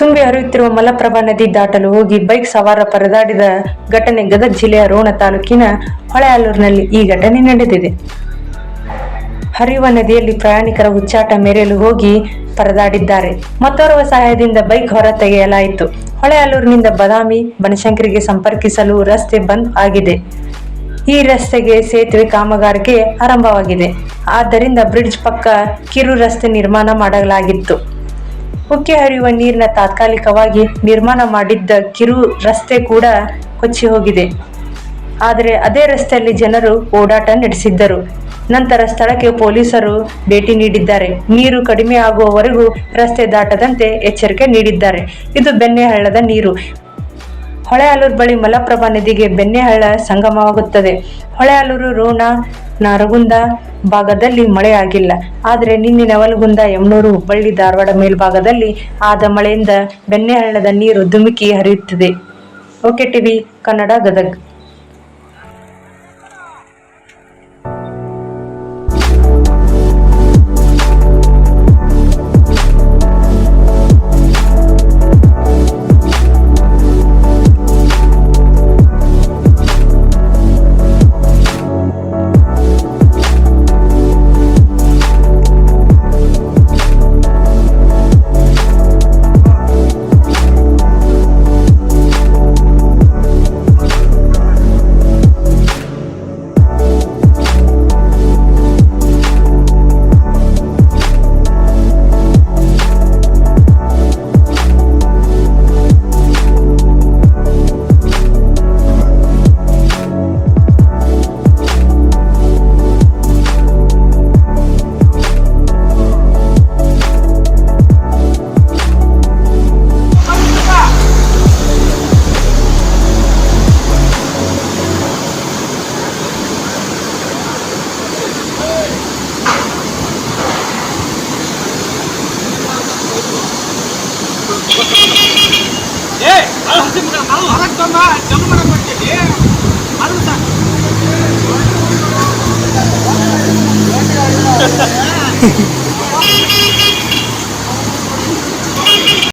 ತುಂಬಿ ಹರಿಯುತ್ತಿರುವ ಮಲಪ್ರಭಾ ನದಿ ದಾಟಲು ಹೋಗಿ ಬೈಕ್ ಸವಾರ ಪರದಾಡಿದ ಘಟನೆ ಗದಗ ಜಿಲ್ಲೆಯ ರೋಣ ತಾಲೂಕಿನ ಹೊಳೆಆಲೂರಿನಲ್ಲಿ ಈ ಘಟನೆ ನಡೆದಿದೆ. ಹರಿಯುವ ನದಿಯಲ್ಲಿ ಪ್ರಯಾಣಿಕರ ಹುಚ್ಚಾಟ ಮೆರೆಯಲು ಹೋಗಿ ಪರದಾಡಿದ್ದಾರೆ. ಮತ್ತೋರ್ವ ಸಹಾಯದಿಂದ ಬೈಕ್ ಹೊರ ತೆಗೆಯಲಾಯಿತು. ಹೊಳೆಆಲೂರಿನಿಂದ ಬಾದಾಮಿ ಬನಶಂಕರಿಗೆ ಸಂಪರ್ಕಿಸಲು ರಸ್ತೆ ಬಂದ್ ಆಗಿದೆ. ಈ ರಸ್ತೆಗೆ ಸೇತುವೆ ಕಾಮಗಾರಿಕೆ ಆರಂಭವಾಗಿದೆ. ಆದ್ದರಿಂದ ಬ್ರಿಡ್ಜ್ ಪಕ್ಕ ಕಿರು ರಸ್ತೆ ನಿರ್ಮಾಣ ಮಾಡಲಾಗಿತ್ತು. ಉಕ್ಕಿ ಹರಿಯುವ ನೀರಿನ ತಾತ್ಕಾಲಿಕವಾಗಿ ನಿರ್ಮಾಣ ಮಾಡಿದ್ದ ಕಿರು ರಸ್ತೆ ಕೂಡ ಕೊಚ್ಚಿ ಹೋಗಿದೆ. ಆದರೆ ಅದೇ ರಸ್ತೆಯಲ್ಲಿ ಜನರು ಓಡಾಟ ನಡೆಸಿದ್ದರು. ನಂತರ ಸ್ಥಳಕ್ಕೆ ಪೊಲೀಸರು ಭೇಟಿ ನೀಡಿದ್ದಾರೆ. ನೀರು ಕಡಿಮೆ ಆಗುವವರೆಗೂ ರಸ್ತೆ ದಾಟದಂತೆ ಎಚ್ಚರಿಕೆ ನೀಡಿದ್ದಾರೆ. ಇದು ಬೆಣ್ಣೆಹಳ್ಳದ ನೀರು. ಹೊಳೆಆಲೂರು ಬಳಿ ಮಲಪ್ರಭಾ ನದಿಗೆ ಬೆಣ್ಣೆಹಳ್ಳ ಸಂಗಮವಾಗುತ್ತದೆ. ಹೊಳೆಆಲೂರು, ರೋಣ, ನರಗುಂದ ಭಾಗದಲ್ಲಿ ಮಳೆಯಾಗಿಲ್ಲ. ಆದರೆ ನಿನ್ನೆ ನವಲಗುಂದ, ಯಮನೂರು, ಹುಬ್ಬಳ್ಳಿ, ಧಾರವಾಡ ಮೇಲ್ಭಾಗದಲ್ಲಿ ಆದ ಮಳೆಯಿಂದ ಬೆಣ್ಣೆಹಳ್ಳದ ನೀರು ಧುಮುಕಿ ಹರಿಯುತ್ತಿದೆ. Okay TV Kannada, Gadag. Hehehe